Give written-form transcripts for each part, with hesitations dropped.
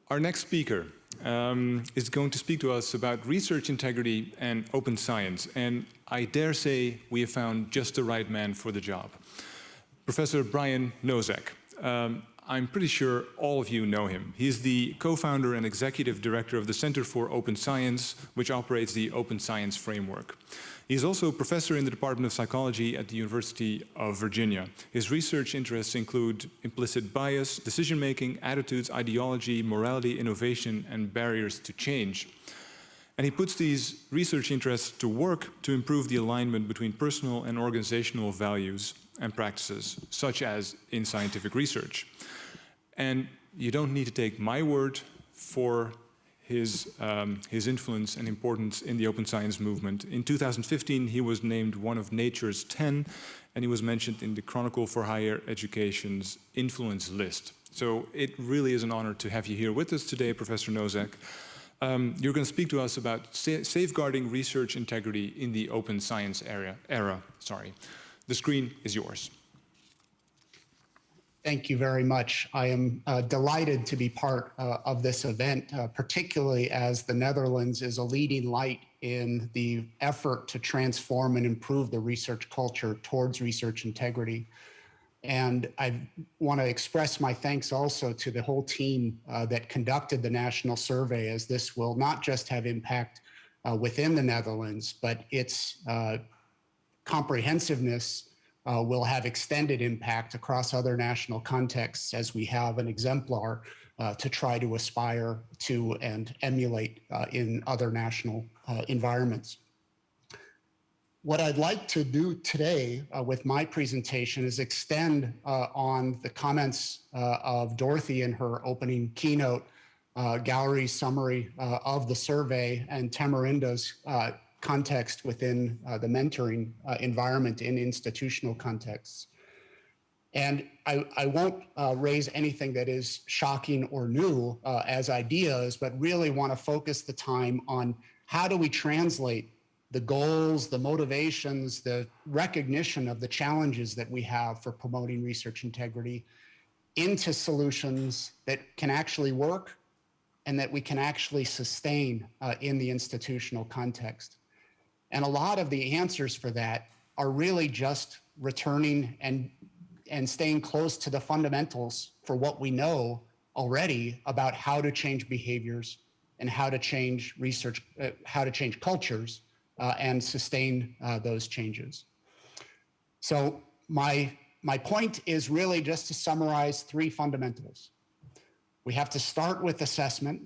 Our next speaker is going to speak to us about research integrity and open science, and I dare say we have found just the right man for the job. Professor Brian Nosek. I'm pretty sure all of you know him. He's the co-founder and executive director of the Center for Open Science, which operates the Open Science Framework. He's also a professor in the Department of Psychology at the University of Virginia. His research interests include implicit bias, decision-making, attitudes, ideology, morality, innovation, and barriers to change. And he puts these research interests to work to improve the alignment between personal and organizational values and practices, such as in scientific research. And you don't need to take my word for his influence and importance in the open science movement. In 2015, he was named one of Nature's 10, and he was mentioned in the Chronicle for Higher Education's influence list. So it really is an honor to have you here with us today, Professor Nosek. You're going to speak to us about safeguarding research integrity in the open science era. The screen is yours. Thank you very much. I am delighted to be part of this event, particularly as the Netherlands is a leading light in the effort to transform and improve the research culture towards research integrity. And I want to express my thanks also to the whole team that conducted the national survey, as this will not just have impact within the Netherlands, but its comprehensiveness will have extended impact across other national contexts, as we have an exemplar to try to aspire to and emulate in other national environments. What I'd like to do today with my presentation is extend on the comments of Dorothy in her opening keynote, Gallery's summary of the survey, and Tamarinda's context within the mentoring environment in institutional contexts. And I won't raise anything that is shocking or new as ideas, but really want to focus the time on how do we translate the goals, the motivations, the recognition of the challenges that we have for promoting research integrity into solutions that can actually work and that we can actually sustain in the institutional context. And a lot of the answers for that are really just returning and staying close to the fundamentals for what we know already about how to change behaviors and how to change research, how to change cultures and sustain those changes. So my point is really just to summarize three fundamentals. We have to start with assessment,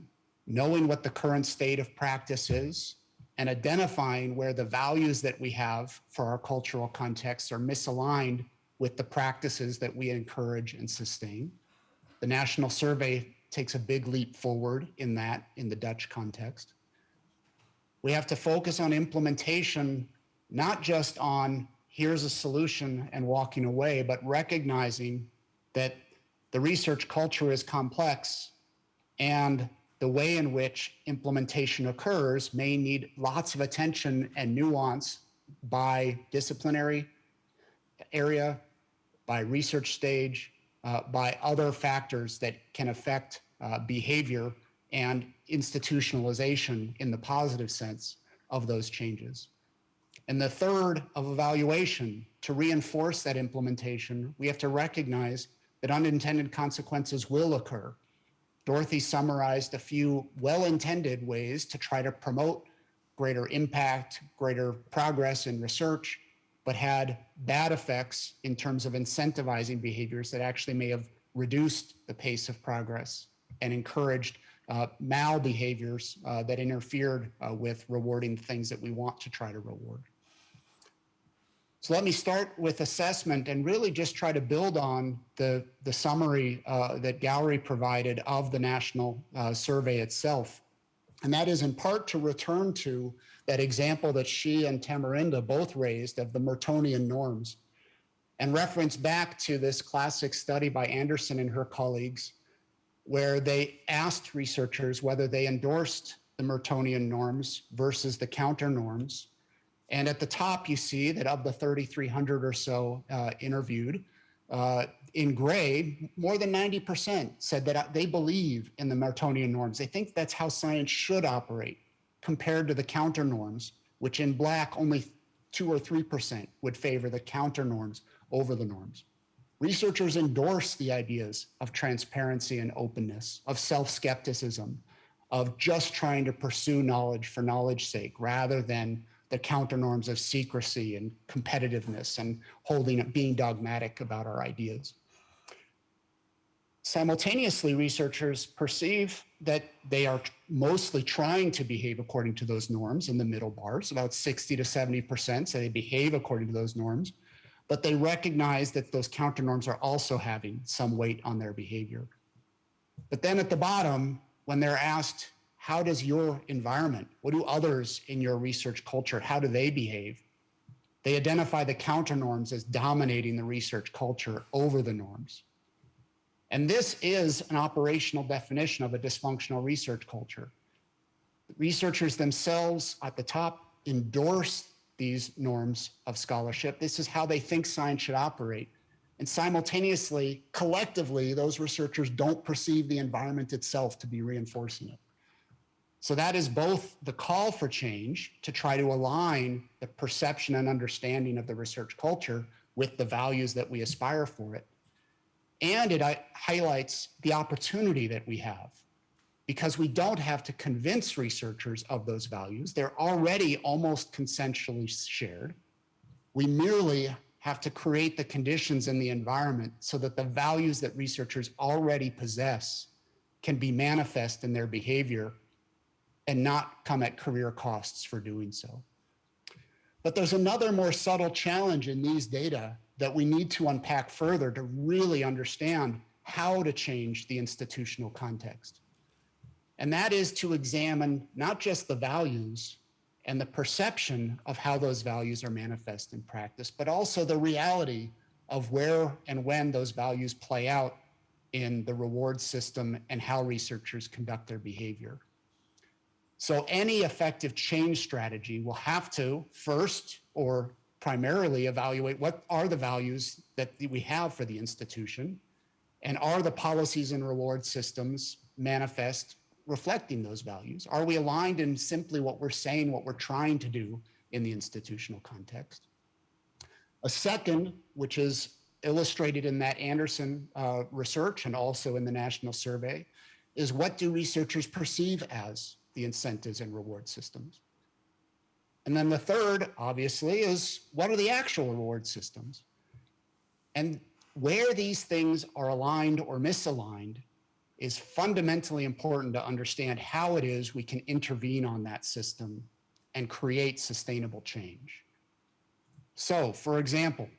knowing what the current state of practice is, and identifying where the values that we have for our cultural contexts are misaligned with the practices that we encourage and sustain. The national survey takes a big leap forward in that, in the Dutch context. We have to focus on implementation, not just on here's a solution and walking away, but recognizing that the research culture is complex and the way in which implementation occurs may need lots of attention and nuance by disciplinary area, by research stage, by other factors that can affect behavior and institutionalization in the positive sense of those changes. And the third of evaluation, to reinforce that implementation, we have to recognize that unintended consequences will occur. Dorothy summarized a few well-intended ways to try to promote greater impact, greater progress in research, but had bad effects in terms of incentivizing behaviors that actually may have reduced the pace of progress and encouraged mal-behaviors that interfered with rewarding things that we want to try to reward. So let me start with assessment and really just try to build on the summary that Gallery provided of the national survey itself. And that is in part to return to that example that she and Tamarinda both raised of the Mertonian norms and reference back to this classic study by Anderson and her colleagues, where they asked researchers whether they endorsed the Mertonian norms versus the counter norms. And at the top, you see that of the 3,300 or so interviewed, in gray, more than 90% said that they believe in the Mertonian norms. They think that's how science should operate, compared to the counter norms, which in black only 2 or 3% would favor the counter norms over the norms. Researchers endorse the ideas of transparency and openness, of self-skepticism, of just trying to pursue knowledge for knowledge's sake, rather than the counter norms of secrecy and competitiveness and being dogmatic about our ideas. Simultaneously, researchers perceive that they are mostly trying to behave according to those norms in the middle bars. About 60 to 70% say they behave according to those norms, but they recognize that those counter norms are also having some weight on their behavior. But then at the bottom, when they're asked, how does your environment, what do others in your research culture, how do they behave? They identify the counter norms as dominating the research culture over the norms. And this is an operational definition of a dysfunctional research culture. Researchers themselves at the top endorse these norms of scholarship. This is how they think science should operate. And simultaneously, collectively, those researchers don't perceive the environment itself to be reinforcing it. So that is both the call for change to try to align the perception and understanding of the research culture with the values that we aspire for it. And it highlights the opportunity that we have, because we don't have to convince researchers of those values. They're already almost consensually shared. We merely have to create the conditions in the environment so that the values that researchers already possess can be manifest in their behavior and not come at career costs for doing so. But there's another more subtle challenge in these data that we need to unpack further to really understand how to change the institutional context. And that is to examine not just the values and the perception of how those values are manifest in practice, but also the reality of where and when those values play out in the reward system and how researchers conduct their behavior. So any effective change strategy will have to first, or primarily, evaluate what are the values that we have for the institution, and are the policies and reward systems manifest reflecting those values? Are we aligned in simply what we're saying, what we're trying to do in the institutional context? A second, which is illustrated in that Anderson research and also in the national survey, is what do researchers perceive as the incentives and reward systems? And then the third, obviously, is what are the actual reward systems? And where these things are aligned or misaligned is fundamentally important to understand how it is we can intervene on that system and create sustainable change. So, for example,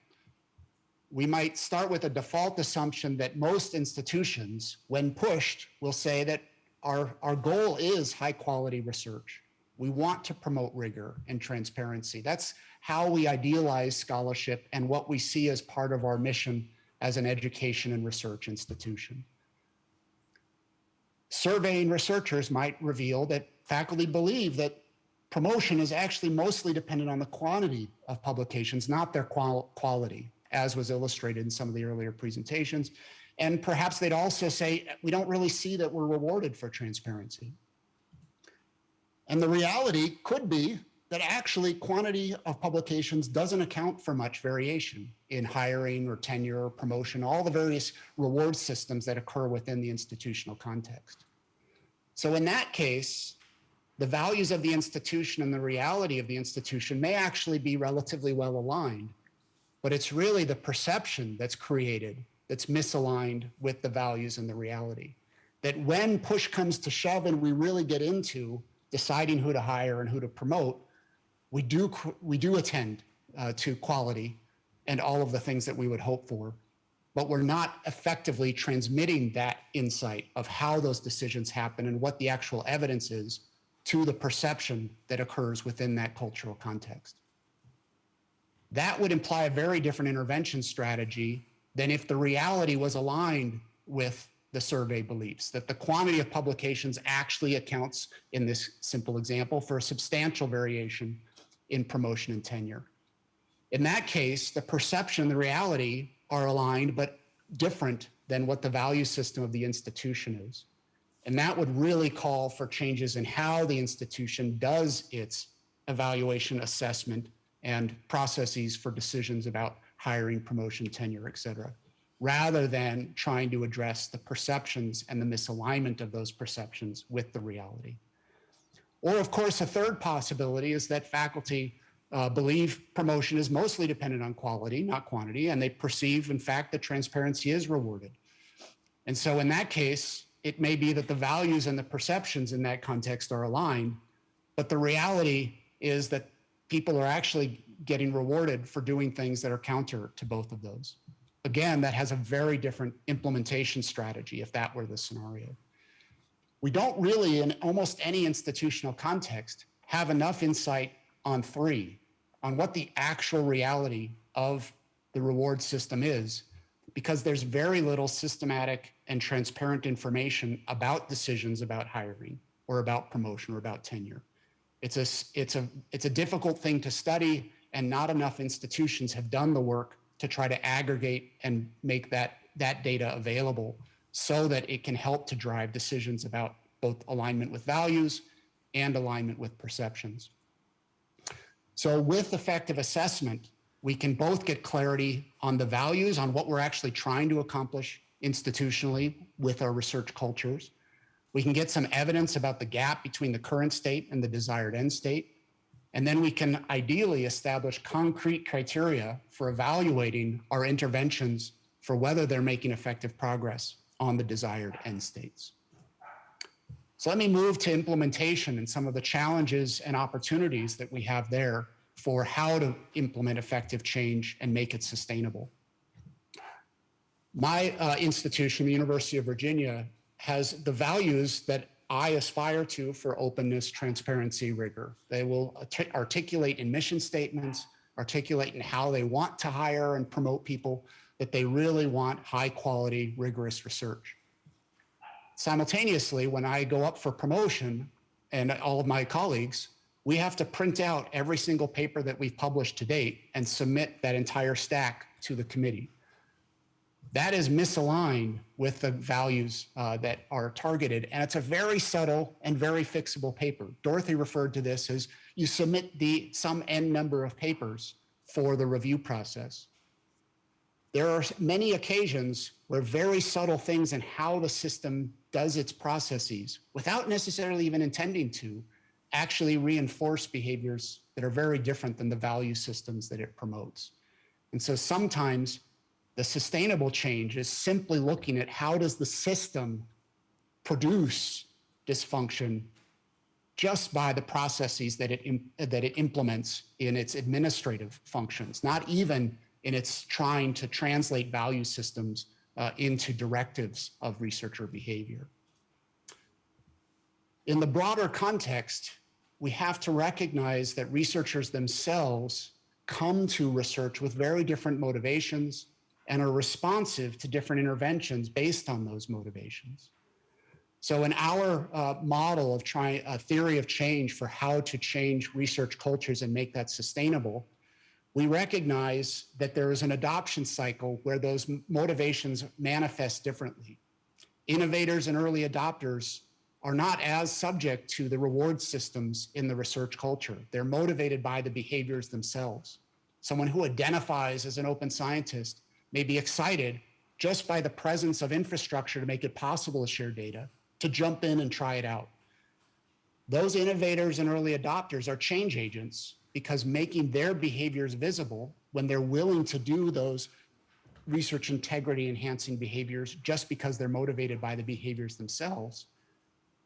we might start with a default assumption that most institutions, when pushed, will say that our goal is high quality research. We want to promote rigor and transparency. That's how we idealize scholarship and what we see as part of our mission as an education and research institution. Surveying researchers might reveal that faculty believe that promotion is actually mostly dependent on the quantity of publications, not their quality, as was illustrated in some of the earlier presentations. And perhaps they'd also say, we don't really see that we're rewarded for transparency. And the reality could be that actually quantity of publications doesn't account for much variation in hiring or tenure or promotion, all the various reward systems that occur within the institutional context. So in that case, the values of the institution and the reality of the institution may actually be relatively well aligned, but it's really the perception that's created that's misaligned with the values and the reality. That when push comes to shove and we really get into deciding who to hire and who to promote, we do attend to quality and all of the things that we would hope for, but we're not effectively transmitting that insight of how those decisions happen and what the actual evidence is to the perception that occurs within that cultural context. That would imply a very different intervention strategy than if the reality was aligned with the survey beliefs, that the quantity of publications actually accounts, in this simple example, for a substantial variation in promotion and tenure. In that case, the perception and the reality are aligned, but different than what the value system of the institution is. And that would really call for changes in how the institution does its evaluation, assessment, and processes for decisions about hiring, promotion, tenure, et cetera, rather than trying to address the perceptions and the misalignment of those perceptions with the reality. Or, of course, a third possibility is that faculty believe promotion is mostly dependent on quality, not quantity, and they perceive, in fact, that transparency is rewarded. And so in that case, it may be that the values and the perceptions in that context are aligned, but the reality is that people are actually getting rewarded for doing things that are counter to both of those. Again, that has a very different implementation strategy if that were the scenario. We don't really, in almost any institutional context, have enough insight on what the actual reality of the reward system is, because there's very little systematic and transparent information about decisions about hiring or about promotion or about tenure. It's a difficult thing to study, and not enough institutions have done the work to try to aggregate and make that data available so that it can help to drive decisions about both alignment with values and alignment with perceptions. So with effective assessment, we can both get clarity on the values, on what we're actually trying to accomplish institutionally with our research cultures. We can get some evidence about the gap between the current state and the desired end state. And then we can ideally establish concrete criteria for evaluating our interventions for whether they're making effective progress on the desired end states. So let me move to implementation and some of the challenges and opportunities that we have there for how to implement effective change and make it sustainable. My institution, the University of Virginia, has the values that I aspire to for openness, transparency, rigor. They will articulate in mission statements, articulate in how they want to hire and promote people, that they really want high quality, rigorous research. Simultaneously, when I go up for promotion, and all of my colleagues, we have to print out every single paper that we've published to date and submit that entire stack to the committee. That is misaligned with the values that are targeted, and it's a very subtle and very fixable paper. Dorothy referred to this as you submit some n number of papers for the review process. There are many occasions where very subtle things in how the system does its processes, without necessarily even intending to, actually reinforce behaviors that are very different than the value systems that it promotes. And so sometimes the sustainable change is simply looking at how does the system produce dysfunction just by the processes that it implements in its administrative functions, not even in its trying to translate value systems into directives of researcher behavior. In the broader context, we have to recognize that researchers themselves come to research with very different motivations and are responsive to different interventions based on those motivations. So in our model of a theory of change for how to change research cultures and make that sustainable, we recognize that there is an adoption cycle where those motivations manifest differently. Innovators and early adopters are not as subject to the reward systems in the research culture. They're motivated by the behaviors themselves. Someone who identifies as an open scientist may be excited just by the presence of infrastructure to make it possible to share data, to jump in and try it out. Those innovators and early adopters are change agents because making their behaviors visible when they're willing to do those research integrity enhancing behaviors just because they're motivated by the behaviors themselves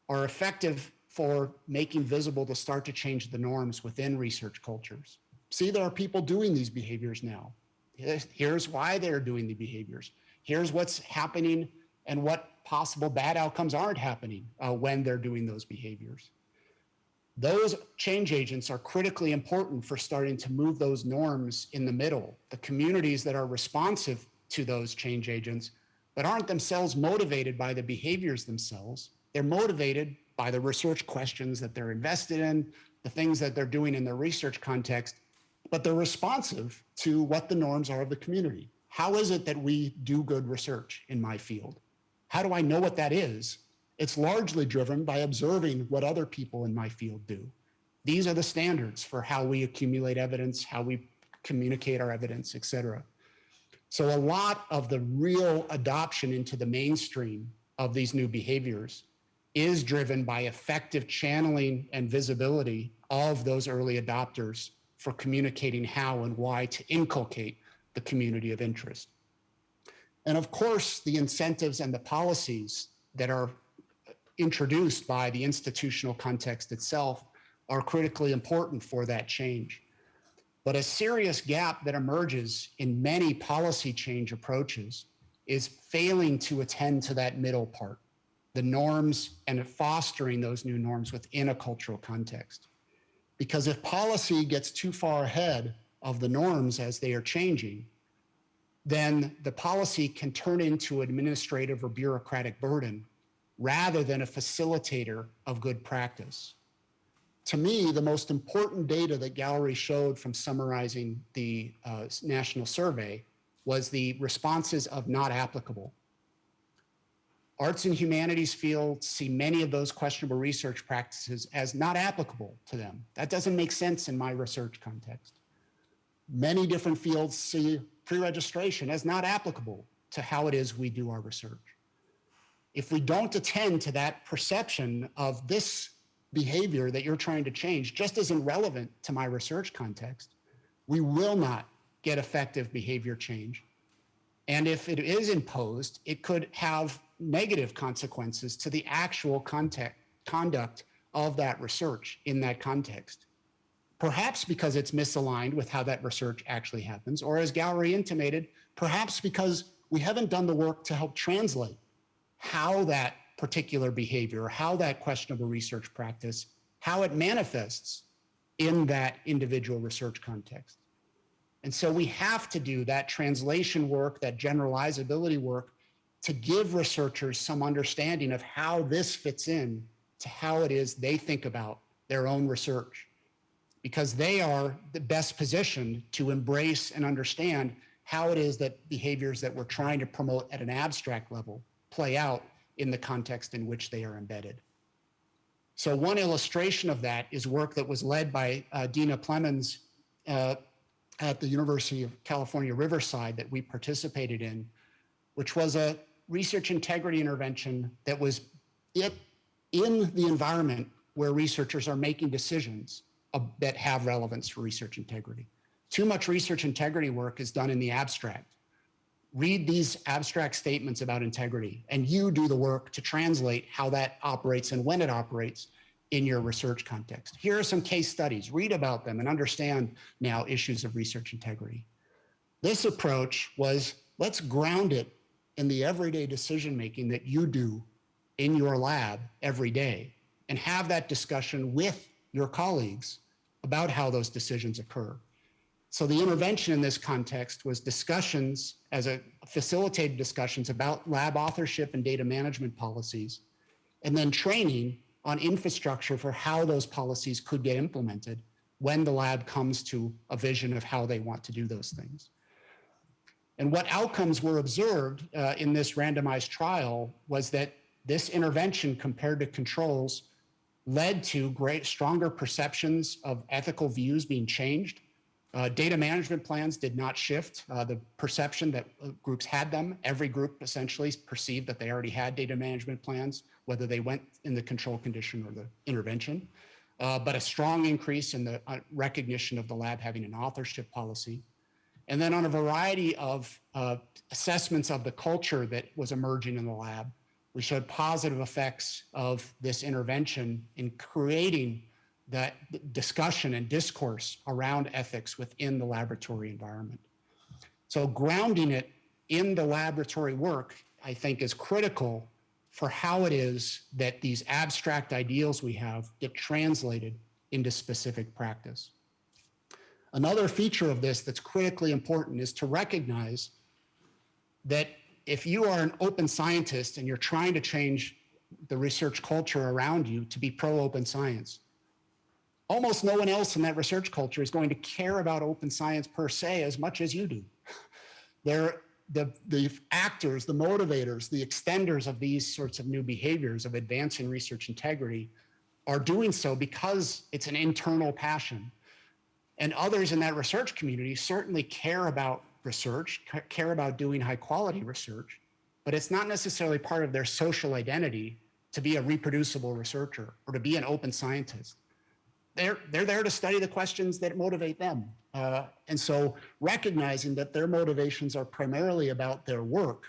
are effective for making visible to start to change the norms within research cultures. See, there are people doing these behaviors now. Here's why they're doing the behaviors. Here's what's happening and what possible bad outcomes aren't happening when they're doing those behaviors. Those change agents are critically important for starting to move those norms in the middle. The communities that are responsive to those change agents, but aren't themselves motivated by the behaviors themselves. They're motivated by the research questions that they're invested in, the things that they're doing in their research context, but they're responsive to what the norms are of the community. How is it that we do good research in my field? How do I know what that is? It's largely driven by observing what other people in my field do. These are the standards for how we accumulate evidence, how we communicate our evidence, et cetera. So a lot of the real adoption into the mainstream of these new behaviors is driven by effective channeling and visibility of those early adopters for communicating how and why to inculcate the community of interest. And of course, the incentives and the policies that are introduced by the institutional context itself are critically important for that change. But a serious gap that emerges in many policy change approaches is failing to attend to that middle part, the norms and fostering those new norms within a cultural context. Because if policy gets too far ahead of the norms as they are changing, then the policy can turn into administrative or bureaucratic burden rather than a facilitator of good practice. To me, the most important data that Gallery showed from summarizing the national survey was the responses of not applicable. Arts and humanities fields see many of those questionable research practices as not applicable to them. That doesn't make sense in my research context. Many different fields see pre-registration as not applicable to how it is we do our research. If we don't attend to that perception of this behavior that you're trying to change just isn't relevant to my research context, we will not get effective behavior change. And if it is imposed, it could have negative consequences to the actual conduct of that research in that context. Perhaps because it's misaligned with how that research actually happens, or as Gallery intimated, perhaps because we haven't done the work to help translate how that particular behavior, or how that questionable research practice, how it manifests in that individual research context. And so we have to do that translation work, that generalizability work, to give researchers some understanding of how this fits in to how it is they think about their own research, because they are the best positioned to embrace and understand how it is that behaviors that we're trying to promote at an abstract level play out in the context in which they are embedded. So one illustration of that is work that was led by Dina Plemons at the University of California, Riverside, that we participated in, which was a research integrity intervention that was in the environment where researchers are making decisions that have relevance for research integrity. Too much research integrity work is done in the abstract. Read these abstract statements about integrity, and you do the work to translate how that operates and when it operates in your research context. Here are some case studies. Read about them and understand now issues of research integrity. This approach was, let's ground it in the everyday decision-making that you do in your lab every day, and have that discussion with your colleagues about how those decisions occur. So the intervention in this context was discussions, facilitated discussions about lab authorship and data management policies, and then training on infrastructure for how those policies could get implemented when the lab comes to a vision of how they want to do those things. And what outcomes were observed in this randomized trial was that this intervention compared to controls led to stronger perceptions of ethical views being changed. Data management plans did not shift the perception that groups had them. Every group essentially perceived that they already had data management plans, whether they went in the control condition or the intervention. But a strong increase in the recognition of the lab having an authorship policy. And then on a variety of assessments of the culture that was emerging in the lab, we showed positive effects of this intervention in creating that discussion and discourse around ethics within the laboratory environment. So grounding it in the laboratory work, I think, is critical for how it is that these abstract ideals we have get translated into specific practice. Another feature of this that's critically important is to recognize that if you are an open scientist and you're trying to change the research culture around you to be pro-open science, almost no one else in that research culture is going to care about open science per se as much as you do. the actors, the motivators, the extenders of these sorts of new behaviors of advancing research integrity are doing so because it's an internal passion. And others in that research community certainly care about research, care about doing high quality research, but it's not necessarily part of their social identity to be a reproducible researcher or to be an open scientist. They're there to study the questions that motivate them. And so recognizing that their motivations are primarily about their work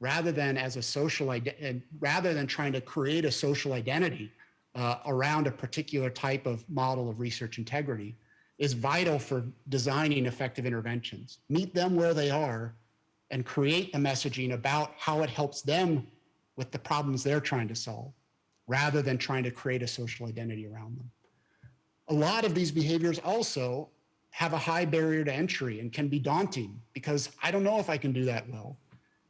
rather than as a social rather than trying to create a social identity around a particular type of model of research integrity is vital for designing effective interventions. Meet them where they are and create the messaging about how it helps them with the problems they're trying to solve, rather than trying to create a social identity around them. A lot of these behaviors also have a high barrier to entry and can be daunting because I don't know if I can do that well.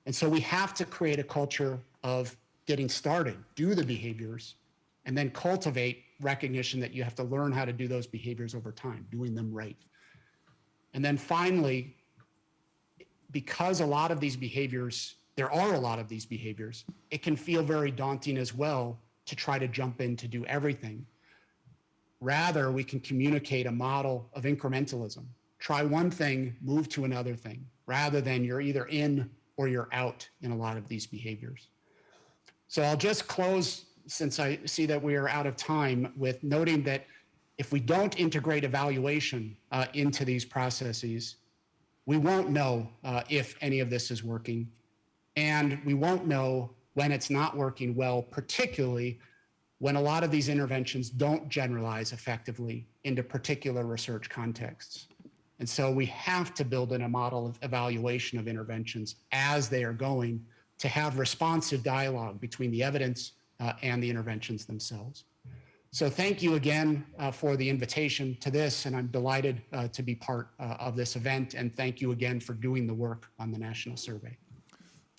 And so we have to create a culture of getting started, do the behaviors, and then cultivate recognition that you have to learn how to do those behaviors over time, doing them right. And then finally, because a lot of these behaviors, there are a lot of these behaviors, it can feel very daunting as well to try to jump in to do everything. Rather, we can communicate a model of incrementalism. Try one thing, move to another thing, rather than you're either in or you're out in a lot of these behaviors. So I'll just close, since I see that we are out of time, with noting that if we don't integrate evaluation into these processes, we won't know if any of this is working, and we won't know when it's not working well, particularly when a lot of these interventions don't generalize effectively into particular research contexts. And so we have to build in a model of evaluation of interventions as they are going to have responsive dialogue between the evidence and the interventions themselves. So thank you again for the invitation to this, and I'm delighted to be part of this event, and thank you again for doing the work on the National Survey.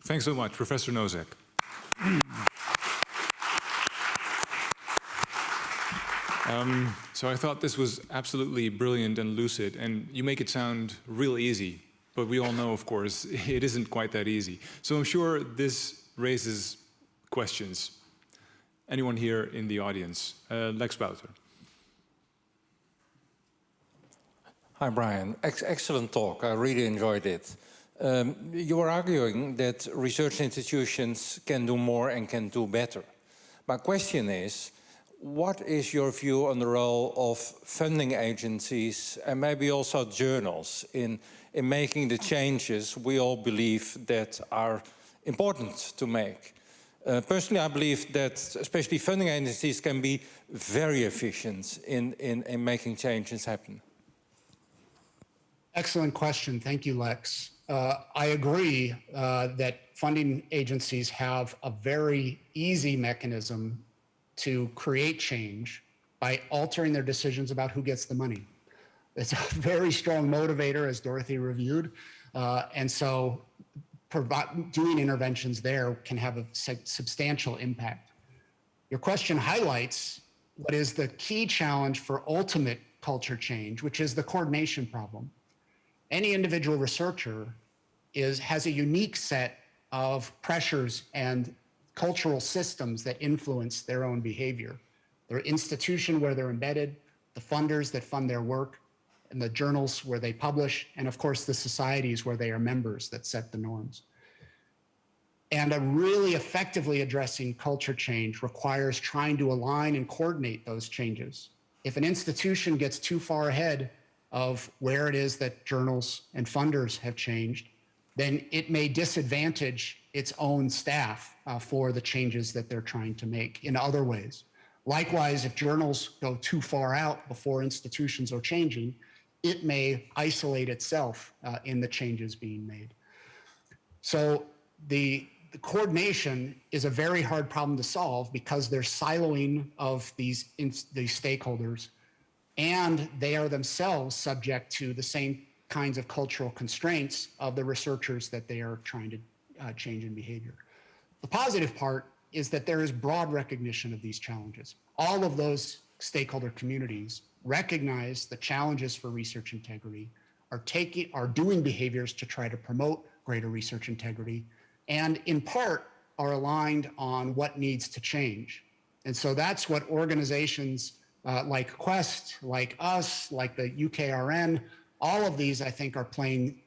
Thanks so much, Professor Nosek. So I thought this was absolutely brilliant and lucid, and you make it sound real easy, but we all know, of course, it isn't quite that easy. So I'm sure this raises questions. Anyone here in the audience? Lex Bouter. Hi, Brian. Excellent talk. I really enjoyed it. You were arguing that research institutions can do more and can do better. My question is, what is your view on the role of funding agencies and maybe also journals in making the changes we all believe that are important to make? Personally, I believe that especially funding agencies can be very efficient in making changes happen. Excellent question. Thank you, Lex. I agree that funding agencies have a very easy mechanism to create change by altering their decisions about who gets the money. It's a very strong motivator, as Dorothy reviewed. And so doing interventions there can have a substantial impact. Your question highlights what is the key challenge for ultimate culture change, which is the coordination problem. Any individual researcher has a unique set of pressures and cultural systems that influence their own behavior. Their institution where they're embedded, the funders that fund their work, and the journals where they publish, and of course the societies where they are members that set the norms. And really effectively addressing culture change requires trying to align and coordinate those changes. If an institution gets too far ahead of where it is that journals and funders have changed, then it may disadvantage its own staff for the changes that they're trying to make in other ways. Likewise, if journals go too far out before institutions are changing, it may isolate itself in the changes being made. So the coordination is a very hard problem to solve because there's siloing of these stakeholders, and they are themselves subject to the same kinds of cultural constraints of the researchers that they are trying to change in behavior. The positive part is that there is broad recognition of these challenges. All of those stakeholder communities recognize the challenges for research integrity, are doing behaviors to try to promote greater research integrity, and in part are aligned on what needs to change. And so that's what organizations like Quest, like us, like the UKRN, all of these, I think, are playing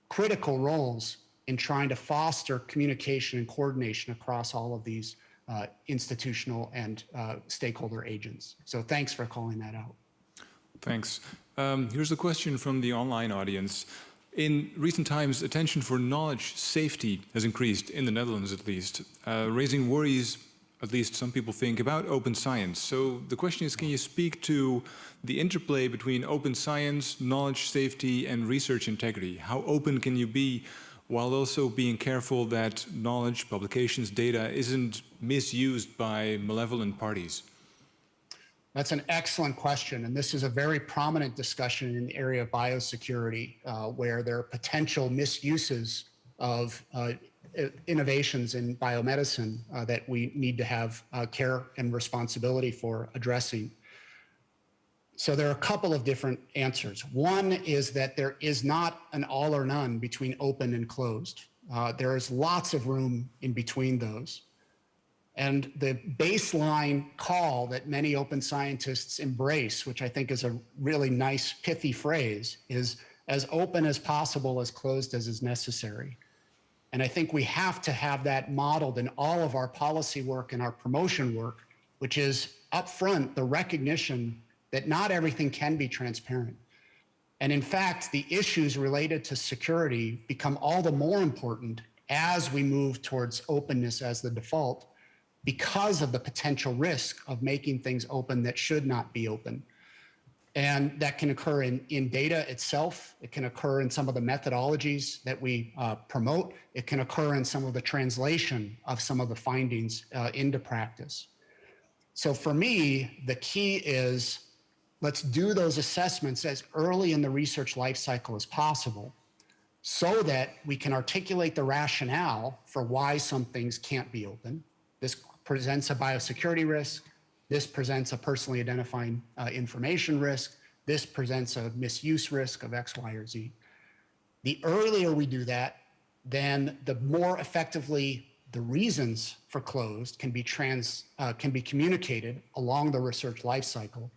critical roles in trying to foster communication and coordination across all of these institutional and stakeholder agents. So thanks for calling that out. Thanks. Here's a question from the online audience. In recent times, attention for knowledge safety has increased, in the Netherlands at least, raising worries, at least some people think, about open science. So the question is, can you speak to the interplay between open science, knowledge safety, and research integrity? How open can you be while also being careful that knowledge, publications, data isn't misused by malevolent parties? That's an excellent question, and this is a very prominent discussion in the area of biosecurity, where there are potential misuses of innovations in biomedicine that we need to have care and responsibility for addressing. So there are a couple of different answers. One is that there is not an all or none between open and closed. There is lots of room in between those. And the baseline call that many open scientists embrace, which I think is a really nice, pithy phrase, is as open as possible, as closed as is necessary. And I think we have to have that modeled in all of our policy work and our promotion work, which is upfront the recognition that not everything can be transparent. And in fact, the issues related to security become all the more important as we move towards openness as the default, because of the potential risk of making things open that should not be open. And that can occur in data itself. It can occur in some of the methodologies that we promote. It can occur in some of the translation of some of the findings into practice. So for me, the key is let's do those assessments as early in the research life cycle as possible so that we can articulate the rationale for why some things can't be open. This presents a biosecurity risk. This presents a personally identifying information risk. This presents a misuse risk of X, Y, or Z. The earlier we do that, then the more effectively the reasons for closed can be communicated along the research life cycle.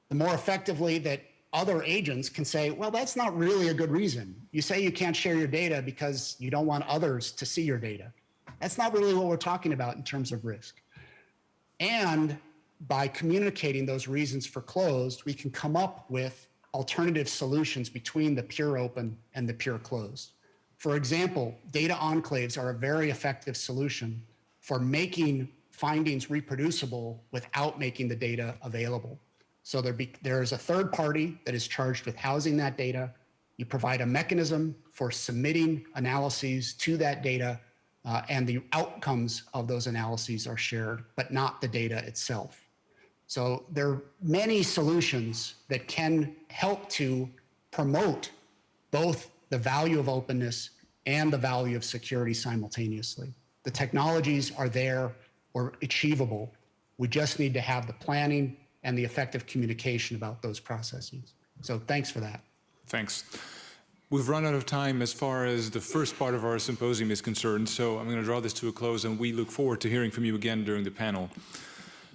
The more effectively that other agents can say, well, that's not really a good reason. You say you can't share your data because you don't want others to see your data. That's not really what we're talking about in terms of risk. And by communicating those reasons for closed, we can come up with alternative solutions between the pure open and the pure closed. For example, data enclaves are a very effective solution for making findings reproducible without making the data available. So there is a third party that is charged with housing that data. You provide a mechanism for submitting analyses to that data, and the outcomes of those analyses are shared, but not the data itself. So there are many solutions that can help to promote both the value of openness and the value of security simultaneously. The technologies are there or achievable. We just need to have the planning and the effective communication about those processes. So thanks for that. Thanks. We've run out of time as far as the first part of our symposium is concerned, so I'm going to draw this to a close, and we look forward to hearing from you again during the panel.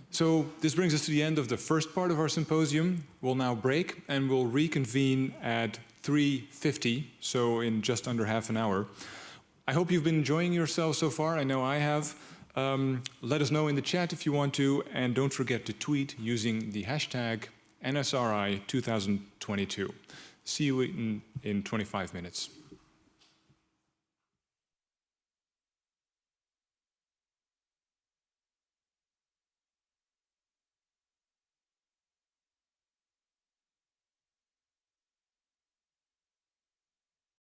So this brings us to the end of the first part of our symposium. We'll now break, and we'll reconvene at 3:50, so in just under half an hour. I hope you've been enjoying yourself so far. I know I have. Let us know in the chat if you want to, and don't forget to tweet using the hashtag NSRI2022. See you in 25 minutes.